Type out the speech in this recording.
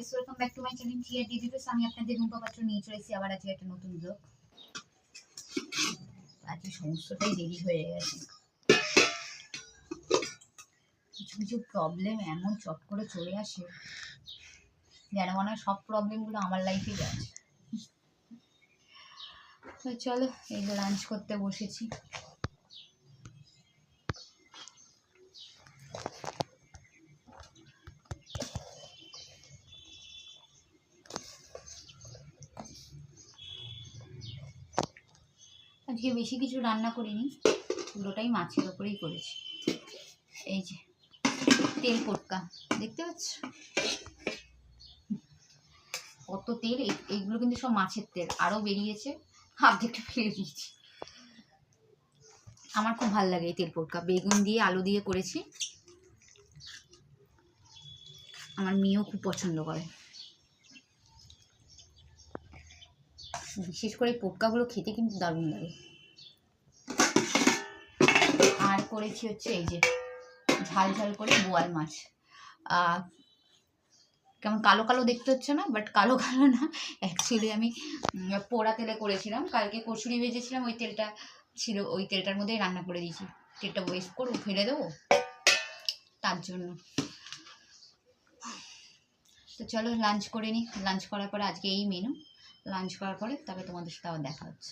Guys, welcome back to my channel TR ডিভিডিওস। আমি আপনাদের রুম্পা পাত্র নিয়ে চলেছি আবার আজকে একটা নতুন ব্লগ। আজকে সমস্তটাই দেরি হয়ে গেছে, কিছু কিছু প্রবলেম এমন চট করে চলে আসে যেন মনে হয় সব প্রবলেমগুলো আমার লাইফেই আছে। তো চলো, এই লাঞ্চ করতে বসেছি। আজকে বেশি কিছু রান্না করিনি, পুরোটাই মাছের ওপরেই করেছি। এই যে তেল পটকা দেখতে পাচ্ছ, কত তেল। এইগুলো কিন্তু সব মাছের তেল, আরও বেরিয়েছে, অর্ধেকটা ফেলে দিয়েছি। আমার খুব ভালো লাগে এই তেল পটকা, বেগুন দিয়ে আলু দিয়ে করেছি। আমার মেয়েও খুব পছন্দ করে, বিশেষ করে পটকাগুলো খেতে কিন্তু দারুণ লাগে। আর করেছি হচ্ছে এই যে ঝাল ঝাল করে বোয়াল মাছ। কেমন কালো কালো দেখতে হচ্ছে না, বাট কালো কালো না, অ্যাকচুয়ালি আমি পোড়া তেলে করেছিলাম। কালকে কচুরি ভেজেছিলাম, ওই তেলটা ছিল, ওই তেলটার মধ্যেই রান্না করে দিয়েছি। তেলটা ওয়েস্ট করবো, ফেলে দেবো, তার জন্য। তো চলো লাঞ্চ করে নিই। লাঞ্চ করার পরে আজকে এই মেনু, লাঞ্চ করার পরে তবে তোমাদের সাথে আবার দেখা হচ্ছে।